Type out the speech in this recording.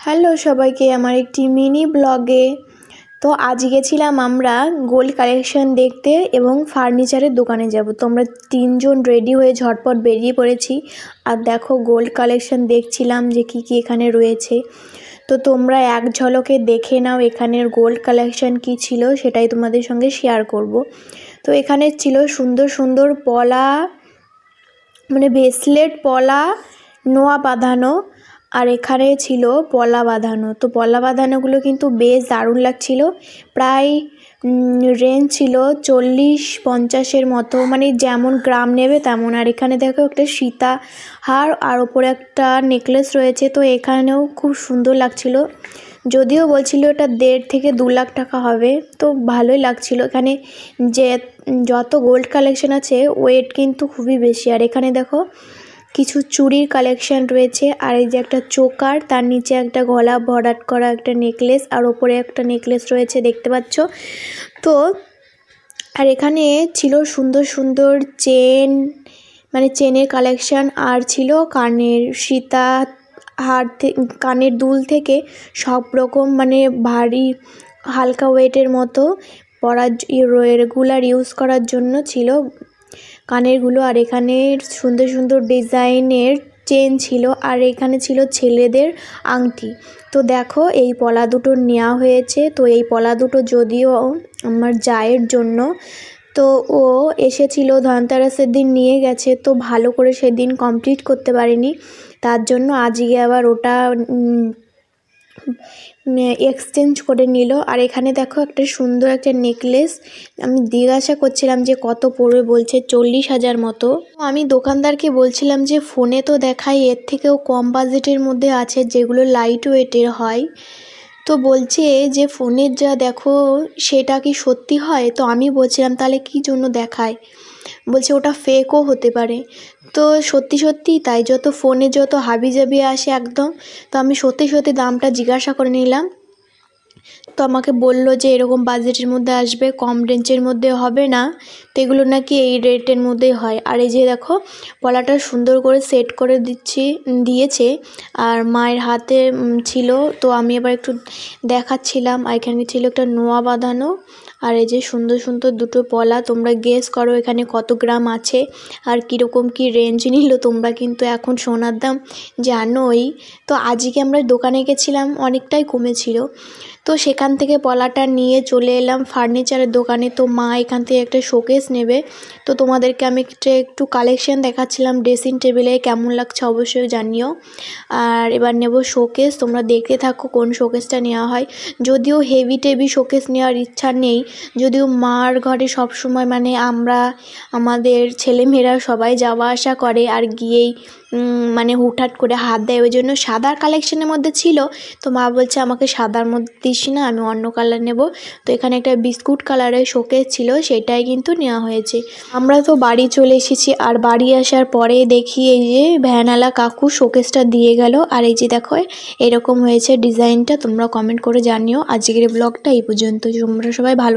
Hello সবাইকে আমার একটি মিনি ব্লগে। তো আজ গেছিলাম আমরা গোল্ড কালেকশন দেখতে এবং ফার্নিচারের দোকানে যাব। তো আমরা তিনজন রেডি হয়ে ঝটপট বেরিয়ে পড়েছি। আর দেখো গোল্ড কালেকশন দেখছিলাম যে কি কি এখানে রয়েছে। তো তোমরা এক ঝলকে দেখে নাও এখানের গোল্ড কালেকশন কি ছিল, সেটাই তোমাদের সঙ্গে শেয়ার করব। তো এখানে ছিল সুন্দর সুন্দর পলা, মানে ব্রেসলেট, পলা, নোয়া বাঁধানো, আর এখানে ছিল পলা বাঁধানো। তো পলা বাঁধানোগুলো কিন্তু বেশ দারুণ লাগছিল। প্রায় রেঞ্জ ছিল 40-50-এর মতো, মানে যেমন গ্রাম নেবে তেমন। আর এখানে দেখো একটা সীতা হার আর ওপরে একটা নেকলেস রয়েছে। তো এখানেও খুব সুন্দর লাগছিল, যদিও বলছিল এটা 1.5 থেকে 2 লাখ টাকা হবে। তো ভালোই লাগছিল। এখানে যে যত গোল্ড কালেকশন আছে ওয়েট কিন্তু খুবই বেশি। আর এখানে দেখো কিছু চুড়ির কালেকশন রয়েছে। আর এই যে একটা চোকার, তার নিচে একটা গলা ভরাট করা একটা নেকলেস, আর ওপরে একটা নেকলেস রয়েছে দেখতে পাচ্ছ। তো আর এখানে ছিল সুন্দর সুন্দর চেন, মানে চেনের কালেকশন, আর ছিল কানের সীতা হার, কানের দুল থেকে সব রকম, মানে ভারী হালকা ওয়েটের মতো পরার রেগুলার ইউজ করার জন্য ছিল কানেরগুলো। আর এখানে সুন্দর সুন্দর ডিজাইনের চেন ছিল। আর এখানে ছিল ছেলেদের আংটি। তো দেখো এই পলা দুটো নেওয়া হয়েছে। তো এই পলা দুটো যদিও আমার জায়ের জন্য, তো ও এসেছিল ধনতেরাসের দিন নিয়ে গেছে, তো ভালো করে সেদিন কমপ্লিট করতে পারিনি, তার জন্য আজকে আবার ওটা এক্সচেঞ্জ করে নিল। আর এখানে দেখো একটা সুন্দর একটা নেকলেস, আমি জিজ্ঞাসা করছিলাম যে কত পড়বে, বলছে 40,000 মতো। আমি দোকানদারকে বলছিলাম যে ফোনে তো দেখাই এর থেকেও কম বাজেটের মধ্যে আছে, যেগুলো লাইট ওয়েটের হয়। তো বলছে যে ফোনের যা দেখো সেটা কি সত্যি হয়? তো আমি বলছিলাম তাহলে কী জন্য দেখায়, বলছে ওটা ফেকও হতে পারে। তো সত্যি সত্যি তাই, যত ফোনে যত হাবিজাবি আসে একদম। তো আমি সত্যি সত্যি দামটা জিজ্ঞাসা করে নিলাম। তো আমাকে বললো যে এরকম বাজেটের মধ্যে আসবে, কম রেঞ্জের মধ্যে হবে না। তো এগুলো নাকি এই রেটের মধ্যেই হয়। আর এই যে দেখো পলাটা সুন্দর করে সেট করে দিয়েছে। আর মায়ের হাতে ছিল, তো আমি এবার একটু দেখাচ্ছিলাম। আর এখানে ছিল একটা নোয়া বাঁধানো। আর এই যে সুন্দর সুন্দর দুটো পলা। তোমরা গেস করো এখানে কত গ্রাম আছে আর কীরকম কী রেঞ্জ নিল। তোমরা কিন্তু এখন সোনার দাম জানোই। তো আজকে আমরা দোকানে গেছিলাম, অনেকটাই কমেছিল। তো সেখান থেকে পলাটা নিয়ে চলে এলাম ফার্নিচারের দোকানে। তো মা এখান থেকে একটা শোকেস নেবে। তো তোমাদেরকে আমি একটু কালেকশন দেখাচ্ছিলাম ড্রেসিং টেবিলে, কেমন লাগছে অবশ্যই জানিও। আর এবার নেব শোকেস। তোমরা দেখতে থাকো কোন শোকেসটা নেওয়া হয়। যদিও হেভি টেভি শোকেস নেওয়ার ইচ্ছা নেই, যদিও মার ঘরে সব সময়, মানে আমরা আমাদের ছেলেমেয়েরা সবাই যাওয়া আসা করে, আর গিয়েই মানে হুটহাট করে হাত দেয়। ওই জন্য সাদার কালেকশনের মধ্যে ছিল। তো মা বলছে আমাকে সাদার মধ্যে দিস না, আমি অন্য কালার নেব। তো এখানে একটা বিস্কুট কালারের শোকেস ছিল, সেটাই কিন্তু নেওয়া হয়েছে। আমরা তো বাড়ি চলে এসেছি। আর বাড়ি আসার পরে দেখি এই যে ভ্যানওয়ালা কাকু শোকেসটা দিয়ে গেল। আর এই যে দেখো এরকম হয়েছে ডিজাইনটা। তোমরা কমেন্ট করে জানিও। আজকের ব্লগটা এই পর্যন্ত। তোমরা সবাই ভালো